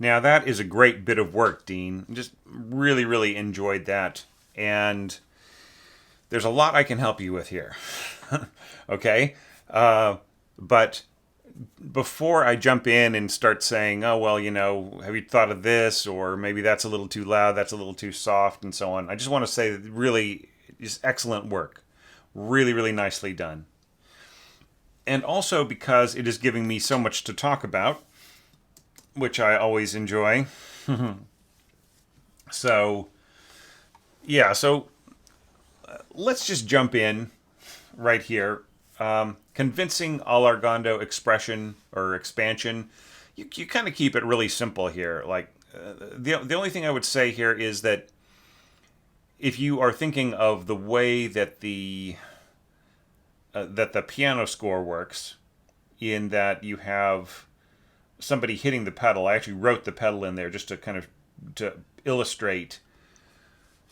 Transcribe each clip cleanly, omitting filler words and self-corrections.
Now that is a great bit of work, Dean. Just really, really enjoyed that. And there's a lot I can help you with here. Okay? But before I jump in and start saying, oh, well, have you thought of this? Or maybe that's a little too loud, that's a little too soft, and so on. I just want to say that really, just excellent work. Really, really nicely done. And also because it is giving me so much to talk about, which I always enjoy. So, yeah, so let's just jump in right here. Convincing Alargando expression or expansion, you kind of keep it really simple here. Like, the only thing I would say here is that if you are thinking of the way that the piano score works, in that you have somebody hitting the pedal. I actually wrote the pedal in there just to kind of to illustrate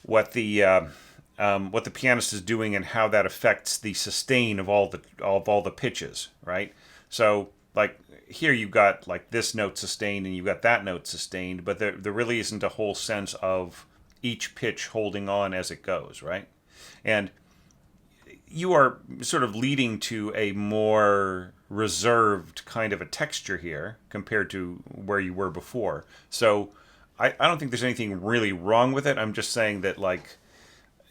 what the pianist is doing and how that affects the sustain of all the pitches, right? So like here you've got like this note sustained and you've got that note sustained, but there really isn't a whole sense of each pitch holding on as it goes, right? And you are sort of leading to a more reserved kind of a texture here compared to where you were before. So I don't think there's anything really wrong with it. I'm just saying that, like,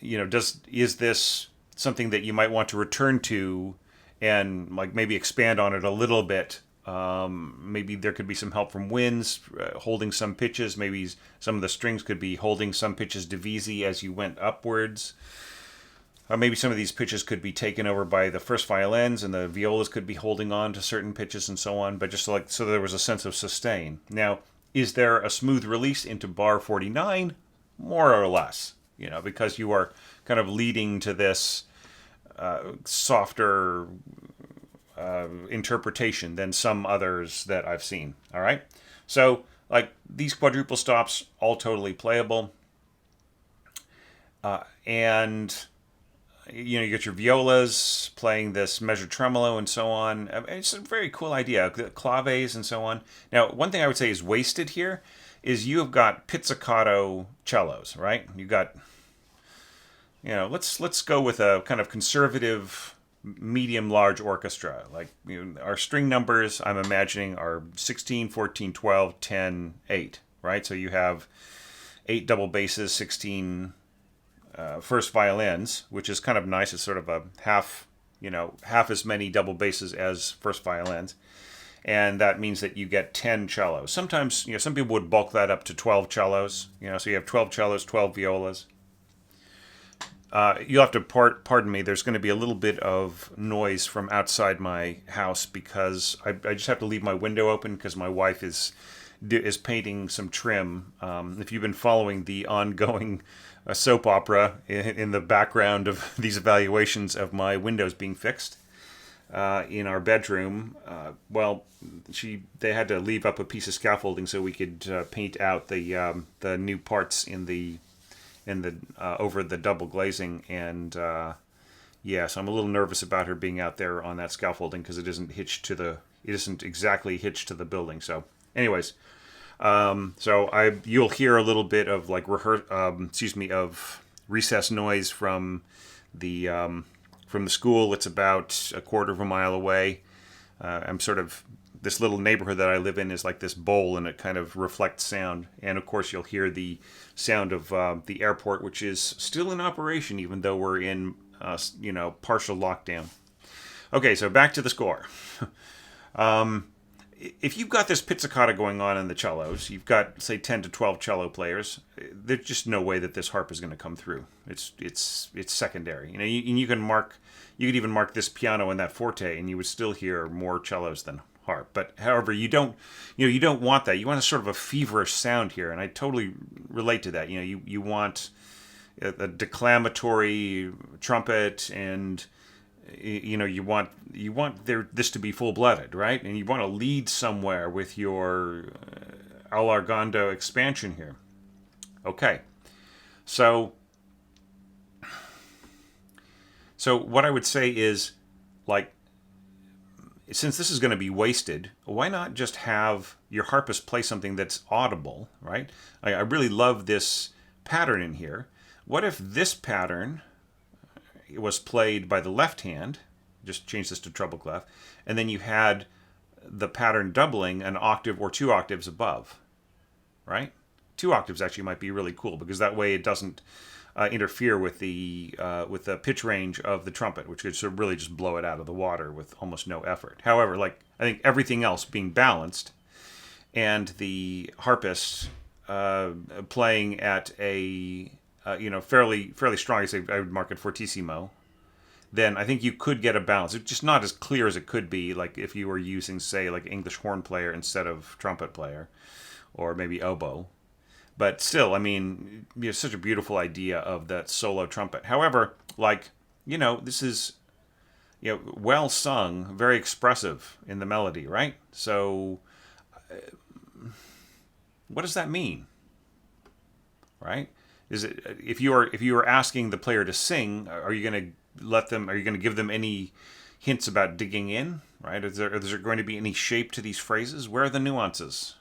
is this something that you might want to return to and like maybe expand on it a little bit? Maybe there could be some help from winds holding some pitches. Maybe some of the strings could be holding some pitches divisi as you went upwards. Maybe some of these pitches could be taken over by the first violins, and the violas could be holding on to certain pitches and so on. But just like so, there was a sense of sustain. Now, is there a smooth release into bar 49? More or less, because you are kind of leading to this softer interpretation than some others that I've seen. All right, so like these quadruple stops, all totally playable, and you get your violas playing this measured tremolo and so on. It's a very cool idea, claves and so on. Now, one thing I would say is wasted here is you have got pizzicato cellos, right? You got, let's go with a kind of conservative medium large orchestra. Like, our string numbers I'm imagining are 16, 14, 12, 10, 8, right? So you have 8 double basses, 16 first violins, which is kind of nice. It's sort of a half as many double basses as first violins. And that means that you get 10 cellos. Sometimes, some people would bulk that up to 12 cellos. So you have 12 cellos, 12 violas. You'll have to pardon me. There's going to be a little bit of noise from outside my house because I just have to leave my window open because my wife is painting some trim. If you've been following the ongoing soap opera in the background of these evaluations of my windows being fixed in our bedroom, they had to leave up a piece of scaffolding so we could paint out the new parts in the over the double glazing, and so I'm a little nervous about her being out there on that scaffolding because it isn't exactly hitched to the building. So, anyways, you'll hear a little bit of like of recess noise from the school. It's about a quarter of a mile away. I'm sort of this little neighborhood that I live in is like this bowl, and it kind of reflects sound. And of course, you'll hear the sound of the airport, which is still in operation, even though we're in partial lockdown. Okay, so back to the score. If you've got this pizzicato going on in the cellos, you've got, say, 10 to 12 cello players, there's just no way that this harp is going to come through. It's secondary. You could even mark this piano and that forte, and you would still hear more cellos than harp. But however, you don't want that. You want a sort of a feverish sound here, and I totally relate to that. You want a declamatory trumpet, and you want this to be full-blooded, right? And you want to lead somewhere with your allargando expansion here. Okay, so what I would say is, like, since this is going to be wasted, why not just have your harpist play something that's audible, right? I really love this pattern in here. What if this pattern was played by the left hand? Just change this to treble clef, and then you had the pattern doubling an octave or 2 octaves above, right? 2 octaves actually might be really cool because that way it doesn't interfere with the pitch range of the trumpet, which could sort of really just blow it out of the water with almost no effort. However, like I think everything else being balanced, and the harpist playing at a fairly strong, I would mark it fortissimo, then I think you could get a balance. It's just not as clear as it could be, like if you were using, say, like English horn player instead of trumpet player, or maybe oboe. But still, I mean, such a beautiful idea of that solo trumpet. However, like, this is, well sung, very expressive in the melody, right? So, what does that mean, right? Is it if you are asking the player to sing, are you going to are you going to give them any hints about digging in, right? Is there going to be any shape to these phrases? Where are the nuances?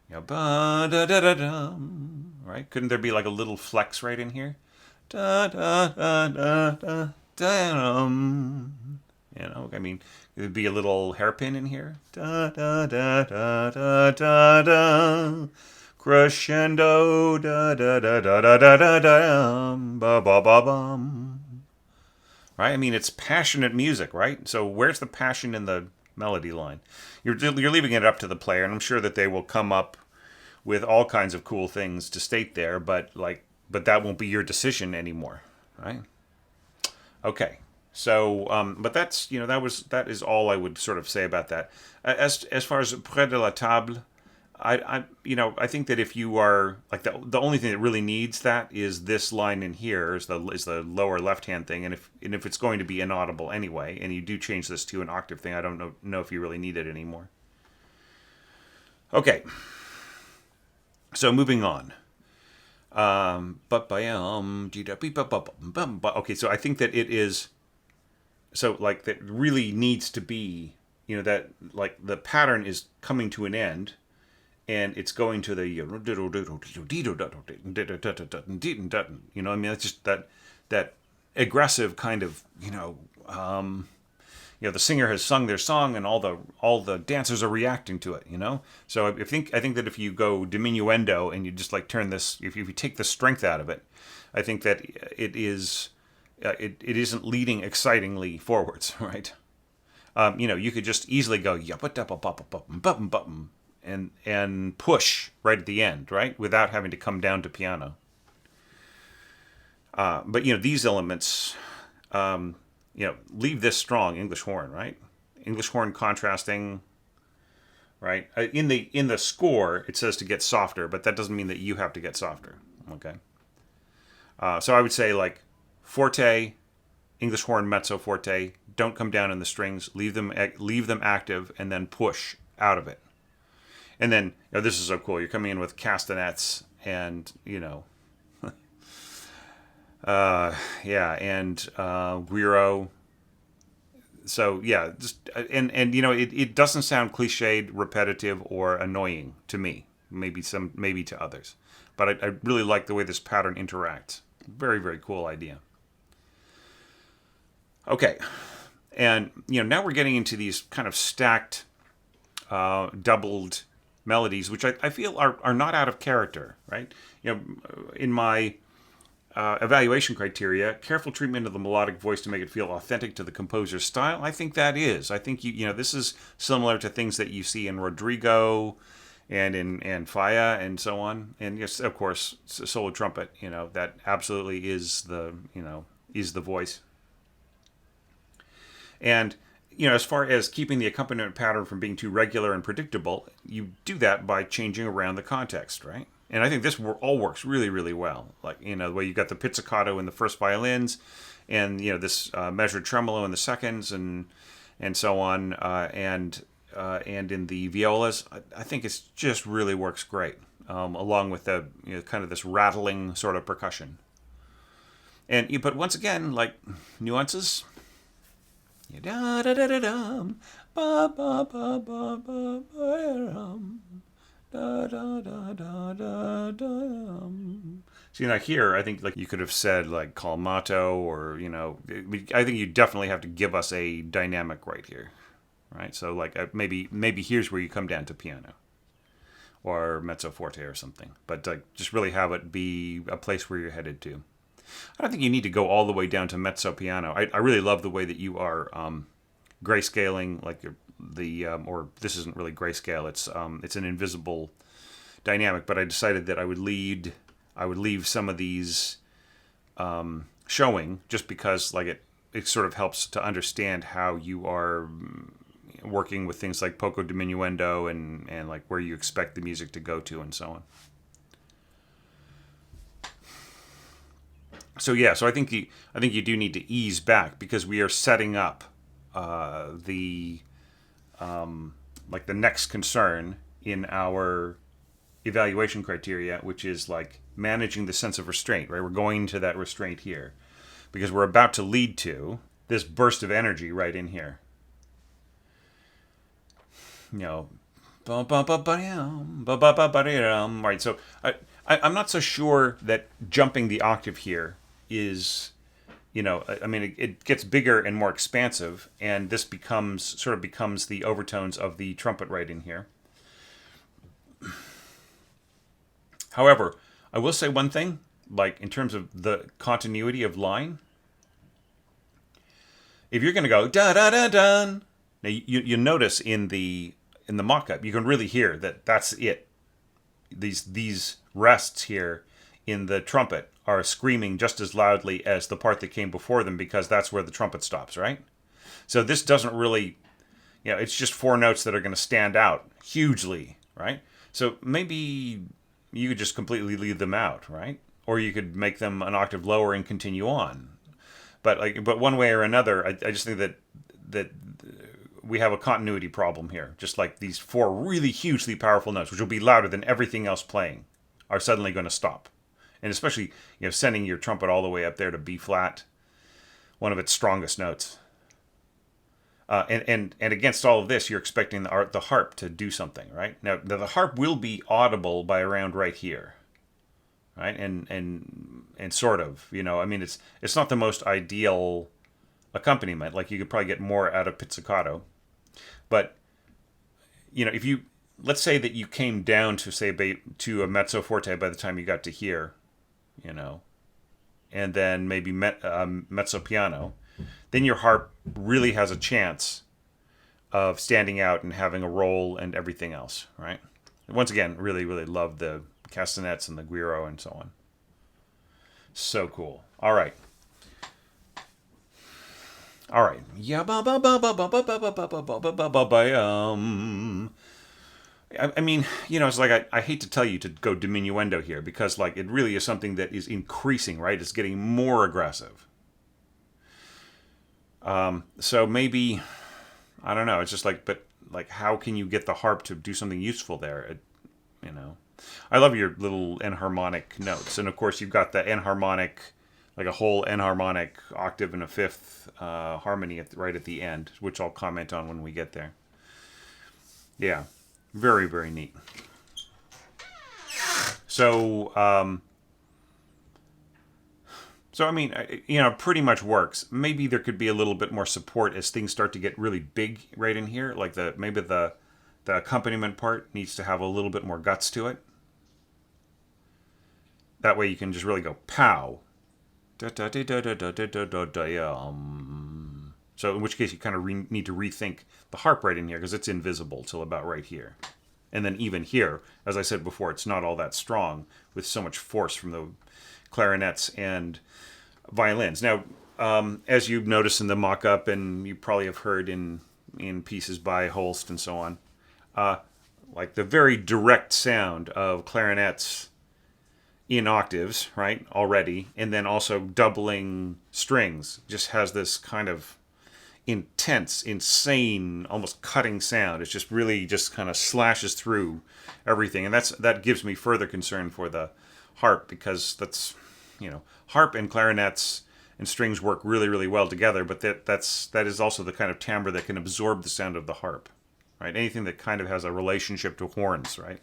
Ba da da da dum, right? Couldn't there be like a little flex right in here? Da da da da da dum. I mean, there'd be a little hairpin in here. Da da da da da da da. Crescendo, da da da da da da da da, ba ba ba bum. Right? I mean, it's passionate music, right? So where's the passion in the melody line? You're leaving it up to the player, and I'm sure that they will come up with all kinds of cool things to state there, but that won't be your decision anymore, right? Okay. So, but that's that is all I would sort of say about that. As far as près de la table, I think that if you are like the only thing that really needs that is this line in here is the lower left hand thing, and if it's going to be inaudible anyway, and you do change this to an octave thing, I don't know if you really need it anymore. Okay, so moving on. Okay, so I think that it is so like that really needs to be that like the pattern is coming to an end. And it's going to the, I mean, it's just that aggressive kind of, the singer has sung their song and all the dancers are reacting to it, So I think that if you go diminuendo and you just like turn this, if you take the strength out of it, I think that it is, it isn't leading excitingly forwards, right? You could just easily go and push right at the end, right, without having to come down to piano. But these elements, leave this strong English horn, right? English horn contrasting, right? In the score, it says to get softer, but that doesn't mean that you have to get softer. Okay. So I would say like forte, English horn mezzo forte. Don't come down in the strings. Leave them active, and then push out of it. And then, this is so cool. You're coming in with castanets and, and guiro. So, yeah, just, and it doesn't sound cliched, repetitive, or annoying to me. Maybe to others. But I really like the way this pattern interacts. Very, very cool idea. Okay. And, now we're getting into these kind of stacked, doubled melodies, which I feel are not out of character, right? In my evaluation criteria, careful treatment of the melodic voice to make it feel authentic to the composer's style. I think that is. I think this is similar to things that you see in Rodrigo and in Falla and so on. And yes, of course, solo trumpet. That absolutely is the voice. And as far as keeping the accompaniment pattern from being too regular and predictable, you do that by changing around the context, right? And I think this all works really, really well. Like, the way you've got the pizzicato in the first violins, and this measured tremolo in the seconds, and so on, and in the violas, I think it just really works great, along with the kind of this rattling sort of percussion. But once again, like nuances. Da da da da dum, ba ba ba ba ba ba dum, da da da da da dum. See, now here, I think like you could have said like calmato, or I think you definitely have to give us a dynamic right here, right? So like maybe here's where you come down to piano or mezzo forte or something, but just really have it be a place where you're headed to. I don't think you need to go all the way down to mezzo piano. I really love the way that you are grayscaling, like or this isn't really grayscale. It's an invisible dynamic. But I decided that I would leave some of these showing, just because like it sort of helps to understand how you are working with things like poco diminuendo and like where you expect the music to go to and so on. So yeah, so I think you do need to ease back, because we are setting up the like the next concern in our evaluation criteria, which is like managing the sense of restraint. Right, we're going to that restraint here because we're about to lead to this burst of energy right in here. Right. So I'm not so sure that jumping the octave here is, I mean, it gets bigger and more expansive, and this becomes the overtones of the trumpet right in here. However, I will say one thing, like in terms of the continuity of line. If you're going to go da da da da, now you notice in the mock-up, you can really hear that that's it. These rests here in the trumpet are screaming just as loudly as the part that came before them, because that's where the trumpet stops, right? So this doesn't really, it's just four notes that are going to stand out hugely, right? So maybe you could just completely leave them out, right? Or you could make them an octave lower and continue on. But one way or another, I just think that we have a continuity problem here. Just like these four really hugely powerful notes, which will be louder than everything else playing, are suddenly going to stop. And especially, sending your trumpet all the way up there to B flat, one of its strongest notes. And against all of this, you're expecting the harp to do something, right? Now, the harp will be audible by around right here, right? And sort of, I mean, it's not the most ideal accompaniment. Like, you could probably get more out of pizzicato. But, if you, let's say that you came down to a mezzo forte by the time you got to here, and then maybe mezzo piano, then your harp really has a chance of standing out and having a role and everything else, right? Once again, really, really love the castanets and the guiro and so on. So cool. All right. I mean, it's like I hate to tell you to go diminuendo here, because like it really is something that is increasing, right? It's getting more aggressive. So maybe, I don't know. It's just like, but like, how can you get the harp to do something useful there? I love your little enharmonic notes, and of course you've got the enharmonic, like a whole enharmonic octave and a fifth harmony right at the end, which I'll comment on when we get there. Yeah, very, very neat. So, I mean, pretty much works. Maybe there could be a little bit more support as things start to get really big right in here. Like maybe the accompaniment part needs to have a little bit more guts to it. That way you can just really go pow. So in which case you kind of need to rethink the harp right in here, because it's invisible till about right here. And then even here, as I said before, it's not all that strong with so much force from the clarinets and violins. Now, as you've noticed in the mock-up, and you probably have heard in pieces by Holst and so on, like the very direct sound of clarinets in octaves, right, already, and then also doubling strings, just has this kind of intense, insane, almost cutting sound. It's just really just kind of slashes through everything, and that gives me further concern for the harp, because that's, harp and clarinets and strings work really, really well together. But that is also the kind of timbre that can absorb the sound of the harp, right? Anything that kind of has a relationship to horns, right?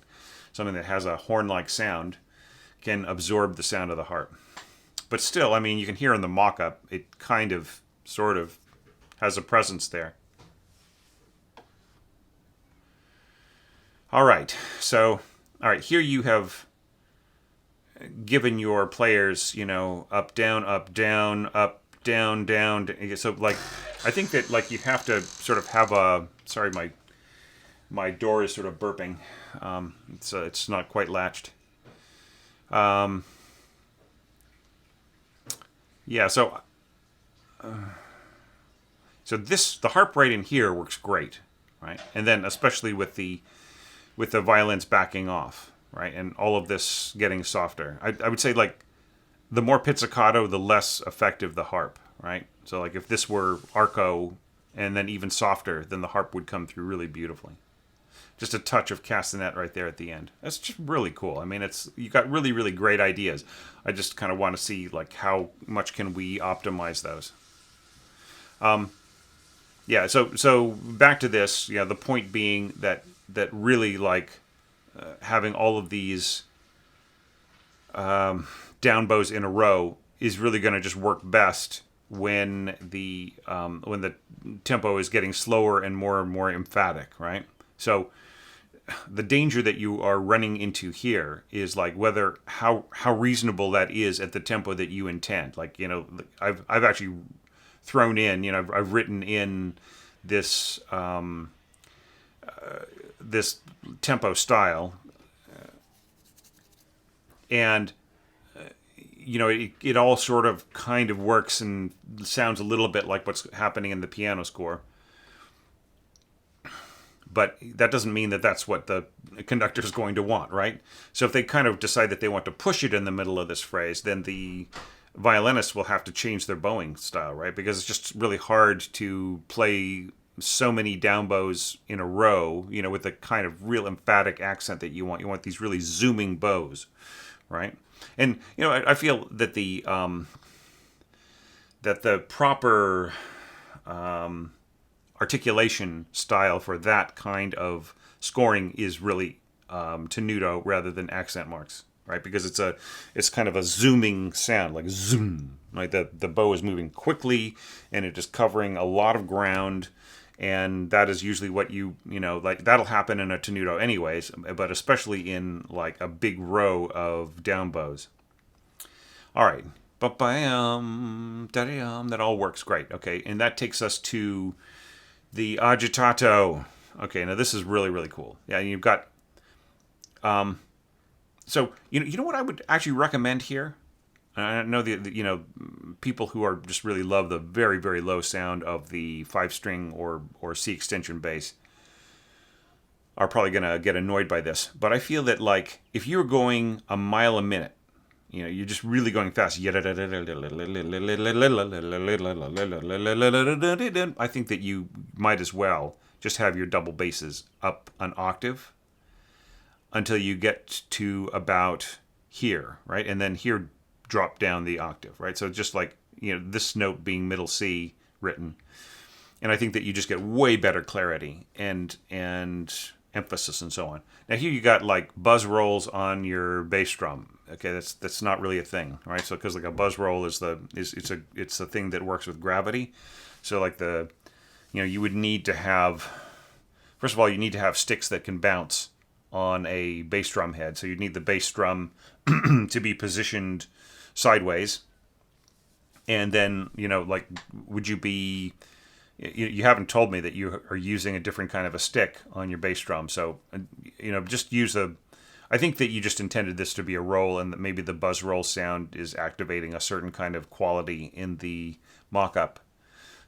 Something that has a horn-like sound can absorb the sound of the harp. But still, I mean, you can hear in the mock-up, it kind of, sort of, has a presence there. All right, so, all right, here you have given your players, up, down, up, down, up, down, down. So, like, I think that, like, you have to sort of have a, sorry, my door is sort of burping. It's not quite latched. Yeah, so the harp right in here works great, right? And then especially with the violins backing off, right? And all of this getting softer. I would say, like, the more pizzicato, the less effective the harp, right? So, like, if this were arco and then even softer, then the harp would come through really beautifully. Just a touch of castanet right there at the end. That's just really cool. I mean, you got really, really great ideas. I just kind of want to see, like, how much can we optimize those. Yeah, so back to this. Yeah, the point being that really, like, having all of these down bows in a row is really going to just work best when the tempo is getting slower and more emphatic, right? So the danger that you are running into here is, like, whether how reasonable that is at the tempo that you intend. Like, I've actually thrown in, I've written in this this tempo style, and it all sort of kind of works and sounds a little bit like what's happening in the piano score. But that doesn't mean that that's what the conductor is going to want, right? So if they kind of decide that they want to push it in the middle of this phrase, then the violinist will have to change their bowing style, right? Because it's just really hard to play so many down bows in a row, with the kind of real emphatic accent that you want. You want these really zooming bows, right? And I feel that the proper articulation style for that kind of scoring is really tenuto rather than accent marks, right? Because it's kind of a zooming sound, like zoom, like the bow is moving quickly and it is covering a lot of ground, and that is usually what like, that'll happen in a tenuto anyways, but especially in, like, a big row of down bows. All right, that all works great. Okay, and that takes us to the agitato. Okay, now this is really, really cool. Yeah, you've got so you know what I would actually recommend here. I know the people who are just really love the very, very low sound of the 5-string or C extension bass are probably gonna get annoyed by this. But I feel that, like, if you're going a mile a minute, you're just really going fast. I think that you might as well just have your double basses up an octave until you get to about here, right? And then here drop down the octave, right? So just like, this note being middle C written. And I think that you just get way better clarity and emphasis and so on. Now here you got, like, buzz rolls on your bass drum. Okay, that's not really a thing, right? So because, like, a buzz roll it's a thing that works with gravity. So, like, you would need to have, first of all, you need to have sticks that can bounce on a bass drum head. So you'd need the bass drum to be positioned sideways. And then, like, would you be, you haven't told me that you are using a different kind of a stick on your bass drum. So, just use I think that you just intended this to be a roll, and that maybe the buzz roll sound is activating a certain kind of quality in the mock-up.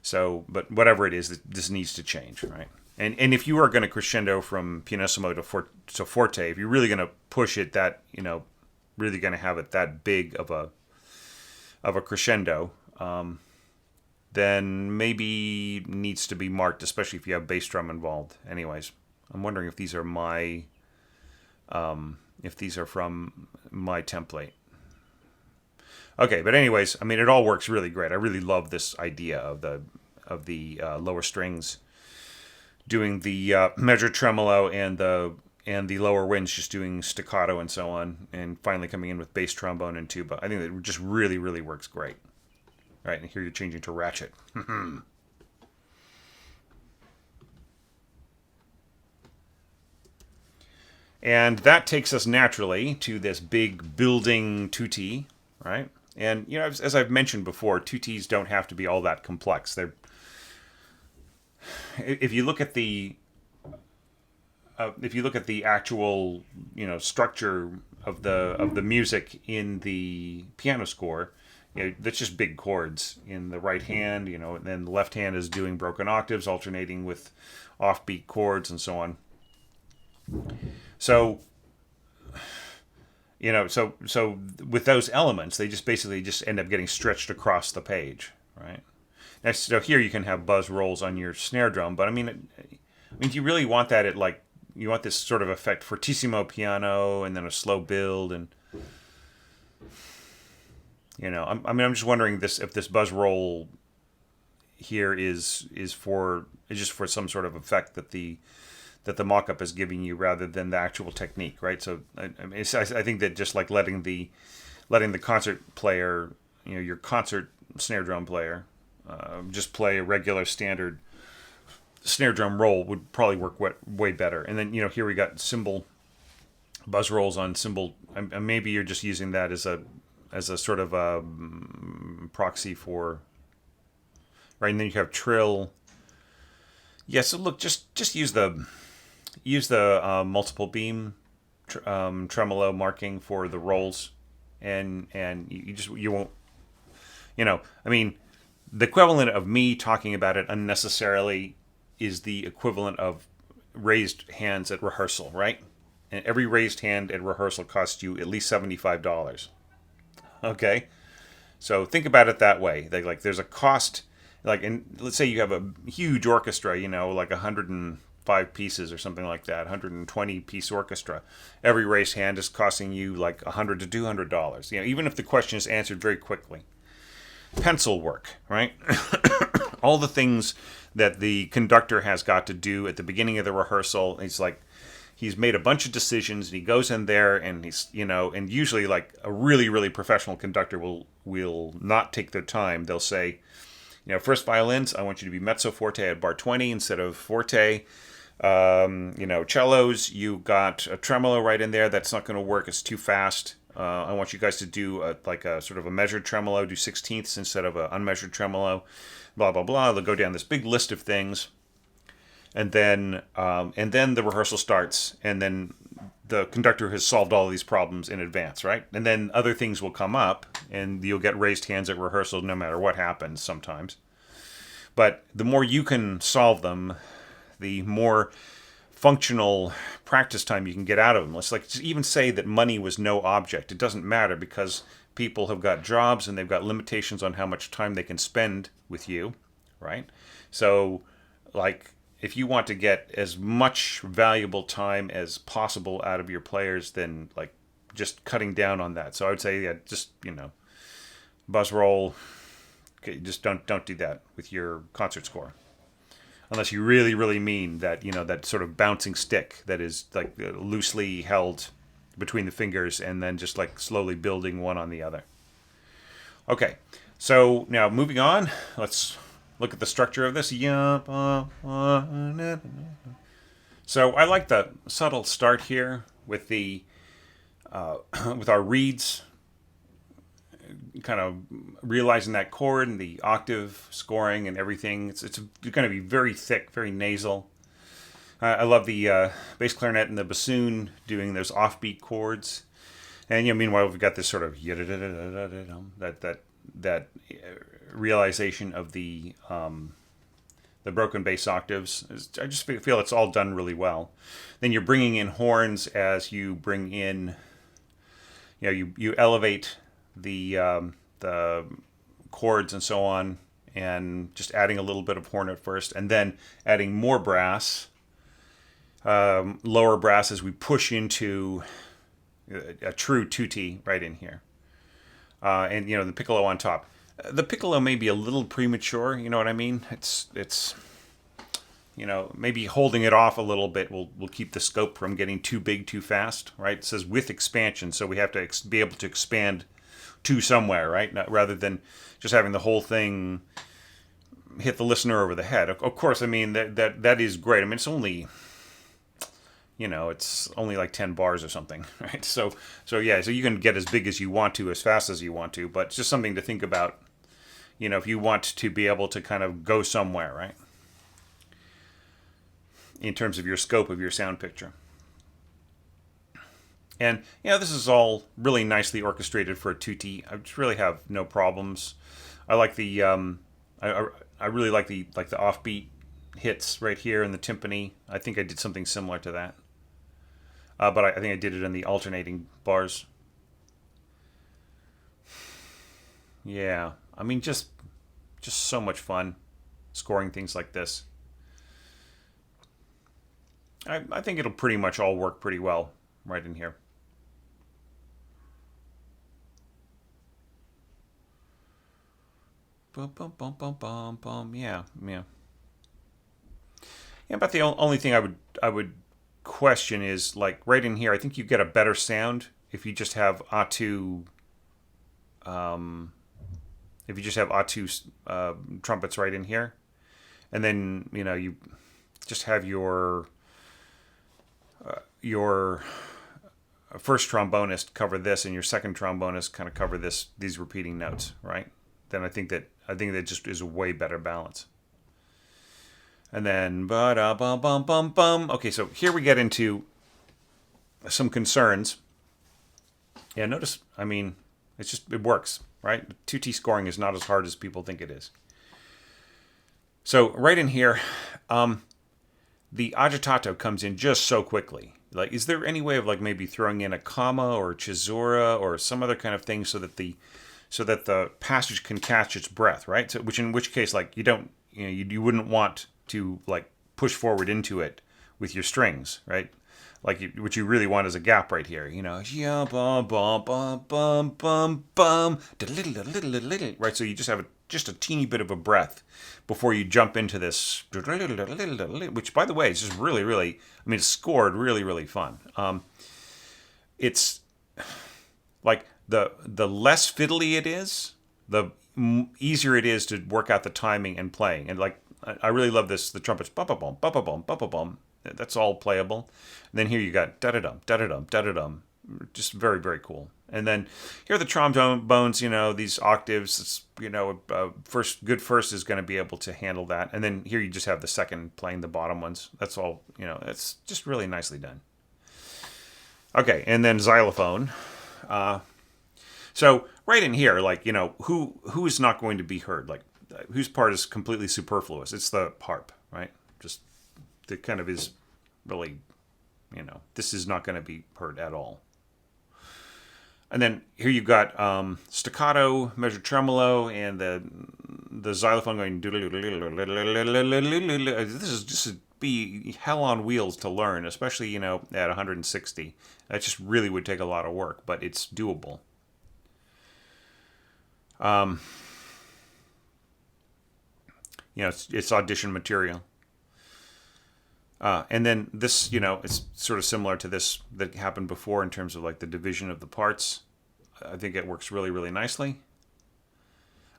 So, but whatever it is, this needs to change, right? And if you are going to crescendo from pianissimo to forte, if you're really going to push it that, really going to have it that big of a crescendo, then maybe needs to be marked, especially if you have bass drum involved. Anyways, I'm wondering if these are from my template. Okay, but anyways, I mean, it all works really great. I really love this idea of the lower strings doing the measured tremolo and the lower winds just doing staccato and so on, and finally coming in with bass trombone and tuba. I think that just really, really works great. All right, and here you're changing to ratchet. And that takes us naturally to this big building tutti, right? And you know, as I've mentioned before, tutis don't have to be all that complex. They're if you look at the if you look at the actual structure of the music in the piano score, that's just big chords in the right hand, and then the left hand is doing broken octaves, alternating with offbeat chords and so on. So so with those elements, they just basically just end up getting stretched across the page, right? Now, so here you can have buzz rolls on your snare drum, but I mean, do you really want that at like you want this sort of effect fortissimo piano and then a slow build and I'm just wondering if this buzz roll here is just for some sort of effect that the mock-up is giving you rather than the actual technique, right? So I think that just like letting the concert player, your concert snare drum player, just play a regular standard snare drum roll would probably work way better. And then here we got cymbal buzz rolls on cymbal. Maybe you're just using that as a sort of a proxy for right. And then you have trill. Yeah. So look, just use the multiple beam tremolo marking for the rolls, and you won't. I mean, the equivalent of me talking about it unnecessarily is the equivalent of raised hands at rehearsal, right? And every raised hand at rehearsal costs you at least $75. Okay, so think about it that way. Like there's a cost. Like, and let's say you have a huge orchestra, like 105 pieces or something like that, 120 piece orchestra. Every raised hand is costing you like $100 to $200. Even if the question is answered very quickly. Pencil work, right? All the things that the conductor has got to do at the beginning of the rehearsal. He's made a bunch of decisions, and he goes in there, and he's and usually like a really, really professional conductor will not take their time. They'll say, first violins, I want you to be mezzo forte at bar 20 instead of forte. Cellos, you got a tremolo right in there. That's not going to work. It's too fast. I want you guys to do a sort of a measured tremolo, do 16ths instead of an unmeasured tremolo, blah, blah, blah. They'll go down this big list of things. And then the rehearsal starts, and then the conductor has solved all of these problems in advance, right? And then other things will come up, and you'll get raised hands at rehearsal no matter what happens sometimes. But the more you can solve them, the more functional practice time you can get out of them. Let's just even say that money was no object. It doesn't matter because people have got jobs and they've got limitations on how much time they can spend with you, right? So, if you want to get as much valuable time as possible out of your players, then just cutting down on that. So I would say, just buzz roll. Okay, just don't do that with your concert score, unless you really, really mean that that sort of bouncing stick that is loosely held between the fingers and then just slowly building one on the other. Okay, so now moving on, let's look at the structure of this. So I like the subtle start here with the with our reeds, kind of realizing that chord and the octave scoring and everything. It's going to be very thick, very nasal. I love the bass clarinet and the bassoon doing those offbeat chords, and meanwhile we've got this sort of that realization of the broken bass octaves. I just feel it's all done really well. Then you're bringing in horns as you bring in, you elevate the chords and so on, and just adding a little bit of horn at first, and then adding more brass, lower brass as we push into a true tutti right in here. and the piccolo on top. The piccolo may be a little premature. You know what I mean? It's maybe holding it off a little bit will keep the scope from getting too big too fast, right? It says with expansion, so we have to be able to expand to somewhere, right? Rather than just having the whole thing hit the listener over the head. Of course, I mean that is great. I mean it's only like 10 bars or something, right? So yeah, so you can get as big as you want to, as fast as you want to, but it's just something to think about, if you want to be able to kind of go somewhere, right? In terms of your scope of your sound picture. And this is all really nicely orchestrated for a tutti. I just really have no problems. I like the I really like the offbeat hits right here in the timpani. I think I did something similar to that, but I think I did it in the alternating bars. Yeah, I mean just so much fun scoring things like this. I think it'll pretty much all work pretty well right in here. Bum, bum, bum, bum, bum, bum. Yeah, yeah. Yeah, but the only thing I would question is like right in here. I think you get a better sound if you just have A2. If you just have A2 trumpets right in here, and then you just have your first trombonist cover this, and your second trombonist kind of cover these repeating notes, right? Then I think that just is a way better balance. And then ba da bum bum bum bum. Okay, so here we get into some concerns. Yeah, notice. I mean, it works, right? 2T scoring is not as hard as people think it is. So right in here, the agitato comes in just so quickly. Like, is there any way of like maybe throwing in a comma or cesura or some other kind of thing so that the passage can catch its breath, right? So, in which case, like you wouldn't want to like push forward into it with your strings, right? Like what you really want is a gap right here, yeah, bum bum bum bum bum bum, right? So you just have just a teeny bit of a breath before you jump into this, which by the way is just really, really, I mean, it's scored really, really fun. It's like the less fiddly it is, the easier it is to work out the timing and playing. And like I really love this, the trumpets, ba ba bum, ba ba bum, ba ba bum. That's all playable. And then here you got da da dum, da da dum, da da dum. Just very, very cool. And then here are the trombones, these octaves. First is going to be able to handle that. And then here you just have the second playing the bottom ones. That's all, it's just really nicely done. Okay, and then xylophone. So right in here, like, who is not going to be heard? Like, whose part is completely superfluous? It's the harp, right? Just, it kind of is really, this is not going to be heard at all. And then here you've got staccato, measured tremolo, and the xylophone going. This is just be hell on wheels to learn, especially at 160. That just really would take a lot of work, but it's doable. It's audition material. And then this, it's sort of similar to this that happened before in terms of like the division of the parts. I think it works really, really nicely.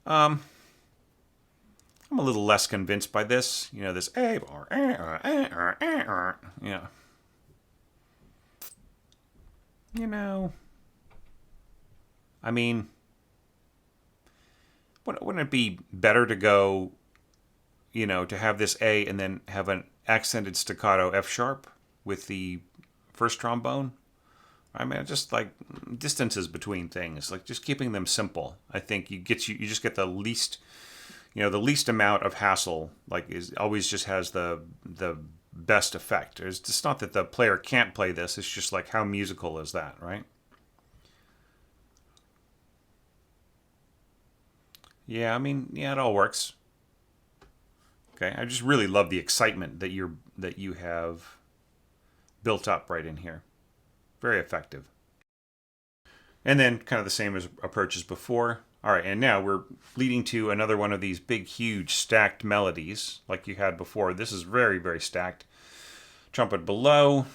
I'm a little less convinced by this. This A bar, yeah. I mean, wouldn't it be better to go, to have this A and then have an accented staccato F sharp with the first trombone? I mean, just like distances between things, like just keeping them simple. I think you just get the least, the least amount of hassle. Like is always just has the best effect. It's just not that the player can't play this. It's just like how musical is that, right? Yeah, I mean, yeah, it all works. Okay, I just really love the excitement that you have built up right in here. Very effective. And then kind of the same as approach as before. All right, and now we're leading to another one of these big, huge stacked melodies like you had before. This is very, very stacked. Trumpet below.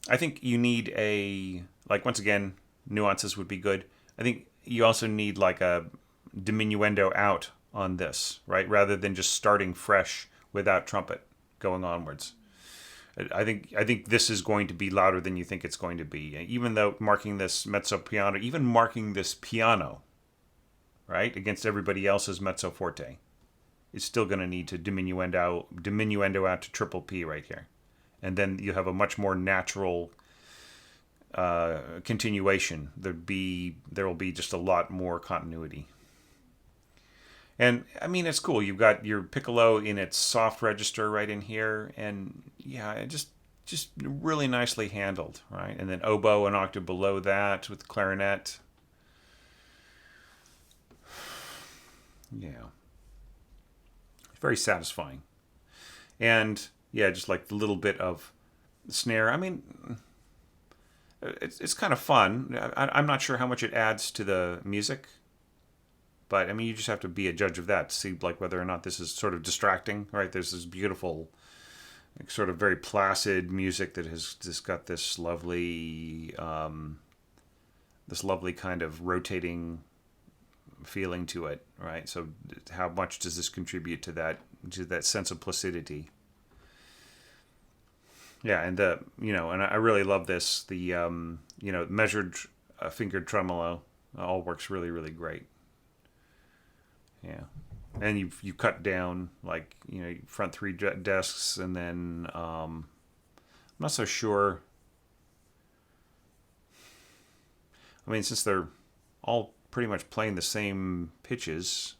I think you need a, like, once again, nuances would be good. I think you also need like a diminuendo out on this, right? Rather than just starting fresh without trumpet going onwards. I think this is going to be louder than you think it's going to be. Even though marking this mezzo piano, even marking this piano, right, against everybody else's mezzo forte, is still going to need to diminuendo out to triple P right here. And then you have a much more natural continuation. There will be just a lot more continuity. And I mean, it's cool. You've got your piccolo in its soft register right in here, and yeah, it just really nicely handled, right? And then oboe an octave below that with clarinet. Yeah, very satisfying. And yeah, just like the little bit of snare. I mean, it's kind of fun. I'm not sure how much it adds to the music. But I mean, you just have to be a judge of that to see like whether or not this is sort of distracting, right? There's this beautiful, like, sort of very placid music that has just got this lovely kind of rotating feeling to it, right? So how much does this contribute to that sense of placidity? Yeah, and and I really love this. The measured fingered tremolo all works really, really great. Yeah, and you cut down like front three desks, and then I'm not so sure. I mean, since they're all pretty much playing the same pitches,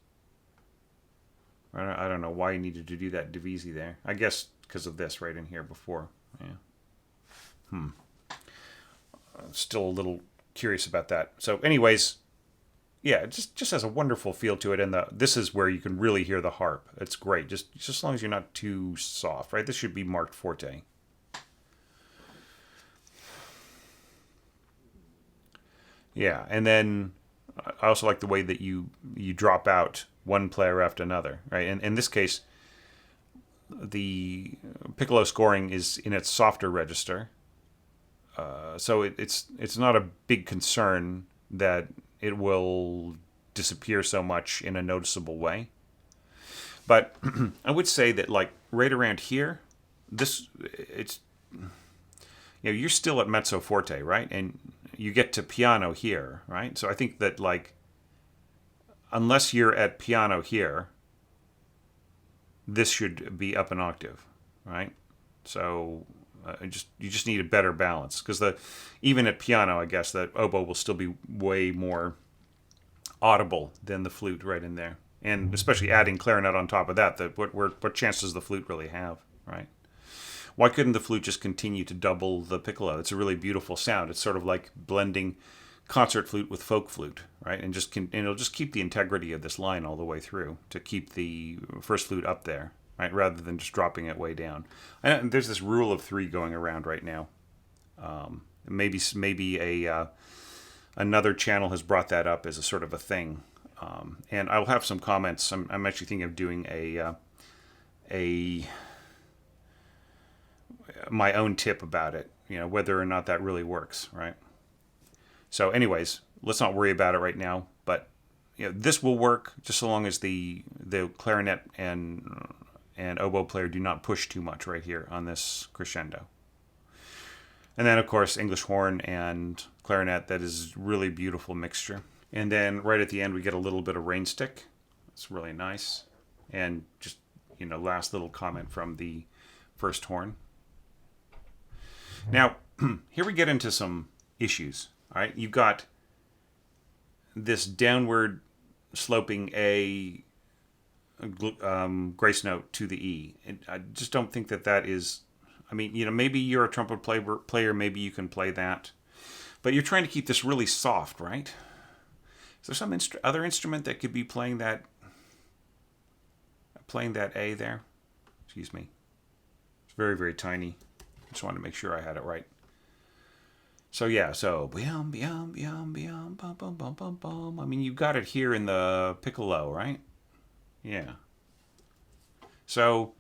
I don't know why you needed to do that divisi there. I guess because of this right in here before. Yeah. Still a little curious about that. So, anyways. Yeah, it just has a wonderful feel to it, and this is where you can really hear the harp. It's great, just as long as you're not too soft, right? This should be marked forte. Yeah, and then I also like the way that you drop out one player after another, right? And in this case, the piccolo scoring is in its softer register, so it's not a big concern that it will disappear so much in a noticeable way. But I would say that like right around here, you're still at mezzo forte, right? And you get to piano here, right? So I think that like unless you're at piano here, this should be up an octave, right? So you just need a better balance because even at piano, I guess the oboe will still be way more audible than the flute right in there, and especially adding clarinet on top of that. What chance does the flute really have, right? Why couldn't the flute just continue to double the piccolo? It's a really beautiful sound. It's sort of like blending concert flute with folk flute, right? And it'll just keep the integrity of this line all the way through to keep the first flute up there, right, rather than just dropping it way down. And there's this rule of three going around right now. Maybe another channel has brought that up as a sort of a thing, and I'll have some comments. I'm actually thinking of doing my own tip about it. Whether or not that really works, right? So, anyways, let's not worry about it right now. But this will work just so long as the clarinet and oboe player do not push too much right here on this crescendo. And then, of course, English horn and clarinet, that is really beautiful mixture. And then right at the end, we get a little bit of rain stick. It's really nice. And just, last little comment from the first horn. Now, here we get into some issues. All right, you've got this downward sloping A grace note to the E. And I just don't think that is. I mean, maybe you're a trumpet player, maybe you can play that, but you're trying to keep this really soft, right? Is there some other instrument that could be playing that A there? Excuse me. It's very, very tiny. Just wanted to make sure I had it right. So yeah, so bum bum bum bum bum bum bum bum bum. I mean, you got it here in the piccolo, right? Yeah. So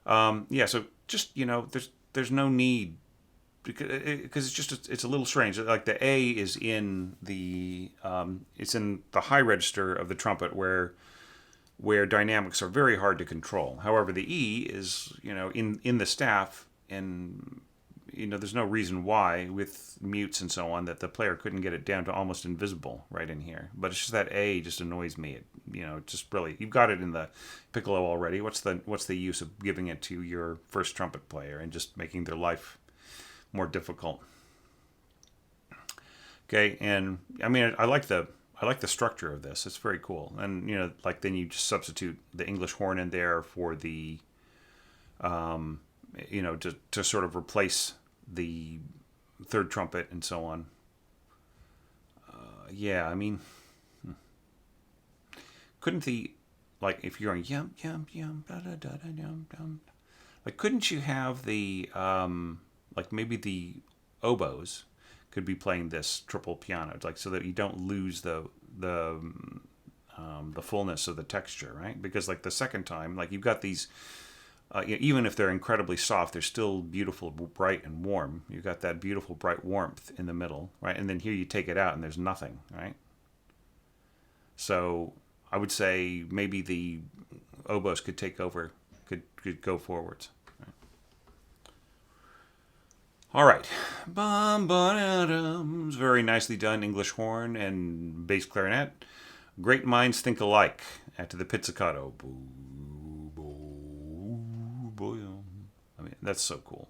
yeah, so just there's no need because it's just it's a little strange. Like the A is in the it's in the high register of the trumpet where dynamics are very hard to control. However, the E is in the staff, and there's no reason why with mutes and so on that the player couldn't get it down to almost invisible right in here. But it's just that A just annoys me. Just really you've got it in the piccolo already. What's the use of giving it to your first trumpet player and just making their life more difficult? Okay, and I mean I like the structure of this. It's very cool. And like then you just substitute the English horn in there for the to sort of replace the third trumpet and so on. Yeah, I mean, couldn't the like if you're going yum yum yum da da da da yum yum, like couldn't you have the like maybe the oboes could be playing this triple piano, like so that you don't lose the fullness of the texture, right? Because like the second time, like you've got these even if they're incredibly soft, they're still beautiful, bright, and warm. You've got that beautiful, bright warmth in the middle, right? And then here you take it out, and there's nothing, right? So I would say maybe the oboes could take over, could go forwards. Right? All right, bum ba very nicely done English horn and bass clarinet. Great minds think alike. After the pizzicato. I mean, that's so cool.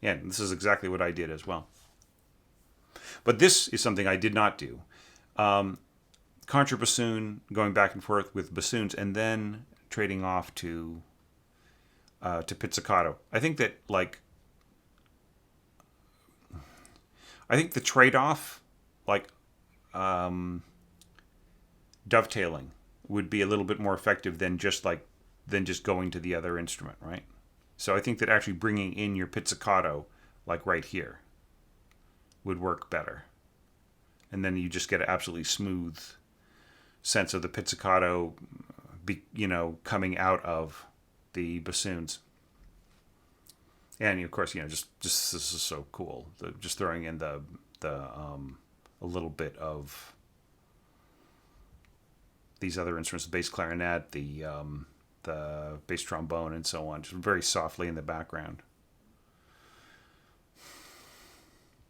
Yeah, this is exactly what I did as well. But this is something I did not do. Contrabassoon, going back and forth with bassoons, and then trading off to pizzicato. I think that I think the trade-off, like dovetailing, would be a little bit more effective than just going to the other instrument, right? So I think that actually bringing in your pizzicato, like right here, would work better. And then you just get an absolutely smooth sense of the pizzicato, coming out of the bassoons. And of course, just this is so cool. Just throwing in the a little bit of these other instruments, the bass clarinet, the bass trombone, and so on, just very softly in the background.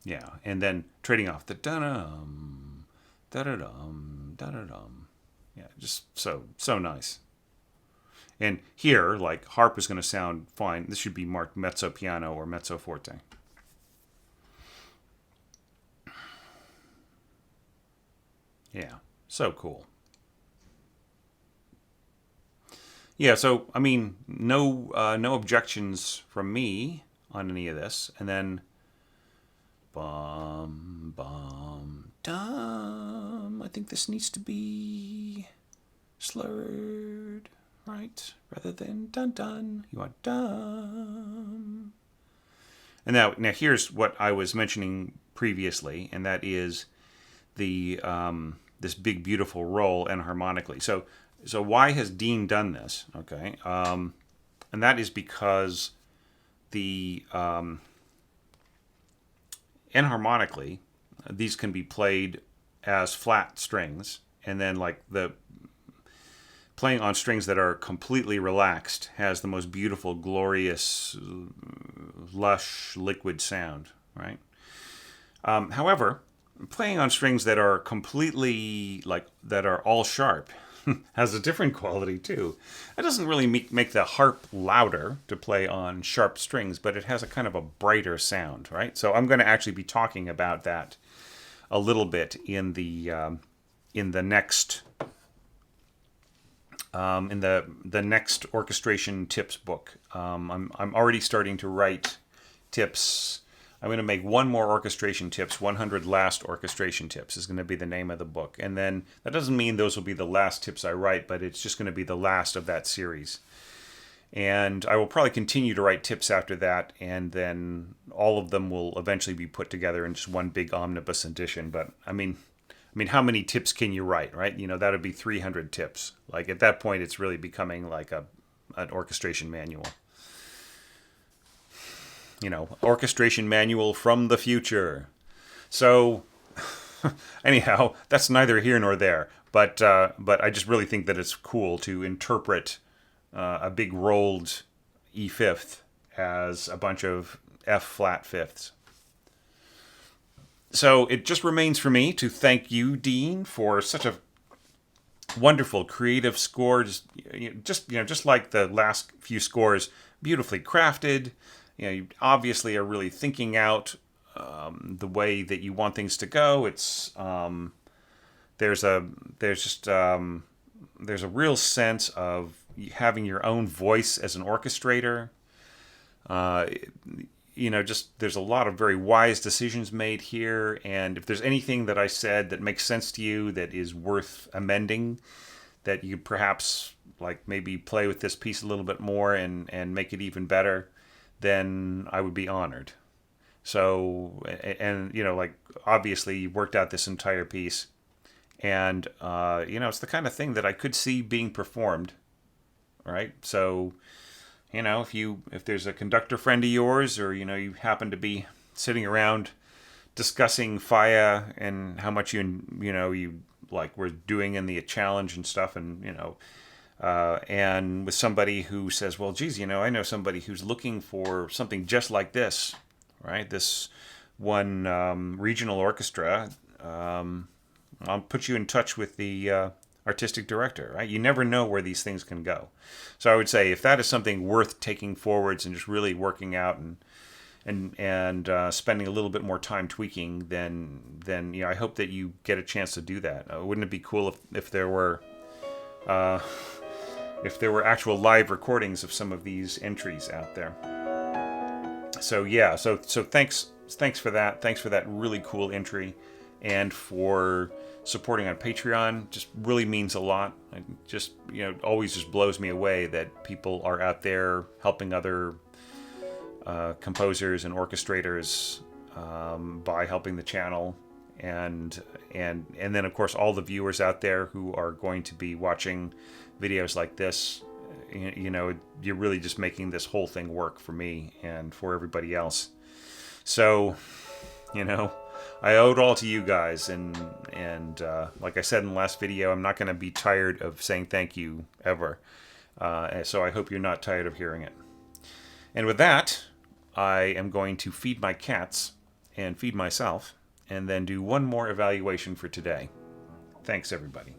Yeah, and then trading off the da-dum, da-da-dum, da-da-dum. Yeah, just so nice. And here, like harp is going to sound fine. This should be marked mezzo piano or mezzo forte. Yeah, so cool. Yeah, so I mean, no objections from me on any of this. And then, bum bum dum. I think this needs to be slurred, right? Rather than dun dun. You want dum. And now here's what I was mentioning previously, and that is the this big beautiful roll enharmonically. So why has Dean done this? Okay, and that is because the enharmonically, these can be played as flat strings, and then like the playing on strings that are completely relaxed has the most beautiful, glorious, lush, liquid sound, right? However, playing on strings that are completely that are all sharp has a different quality too. It doesn't really make the harp louder to play on sharp strings, but it has a kind of a brighter sound, right? So I'm going to actually be talking about that a little bit in the next the next orchestration tips book. I'm already starting to write tips. I'm going to make one more orchestration tips. 100 last orchestration tips is going to be the name of the book. And then that doesn't mean those will be the last tips I write, but it's just going to be the last of that series. And I will probably continue to write tips after that, and then all of them will eventually be put together in just one big omnibus edition. But I mean, how many tips can you write, right? That would be 300 tips. Like at that point, it's really becoming like an orchestration manual. Orchestration manual from the future. So, anyhow, that's neither here nor there. But I just really think that it's cool to interpret a big rolled E fifth as a bunch of F flat fifths. So it just remains for me to thank you, Dean, for such a wonderful creative score. Just like the last few scores, beautifully crafted. You obviously are really thinking out the way that you want things to go. It's there's a real sense of having your own voice as an orchestrator. There's a lot of very wise decisions made here, and if there's anything that I said that makes sense to you that is worth amending, that you perhaps like maybe play with this piece a little bit more and make it even better, then I would be honored. So, and obviously you worked out this entire piece, and it's the kind of thing that I could see being performed, right? So, if there's a conductor friend of yours, or you happen to be sitting around discussing Falla and how much you like were doing in the challenge and stuff, and and with somebody who says, well, geez, I know somebody who's looking for something just like this, right? This one regional orchestra. I'll put you in touch with the artistic director, right? You never know where these things can go. So I would say if that is something worth taking forwards and just really working out and spending a little bit more time tweaking, then I hope that you get a chance to do that. Wouldn't it be cool if there were actual live recordings of some of these entries out there? So yeah, so thanks for that. Thanks for that really cool entry, and for supporting on Patreon. Just really means a lot. It just always just blows me away that people are out there helping other composers and orchestrators by helping the channel, and then of course all the viewers out there who are going to be watching videos like this. You're really just making this whole thing work for me and for everybody else. So, I owe it all to you guys, and like I said in the last video, I'm not going to be tired of saying thank you ever. So I hope you're not tired of hearing it. And with that, I am going to feed my cats and feed myself, and then do one more evaluation for today. Thanks, everybody.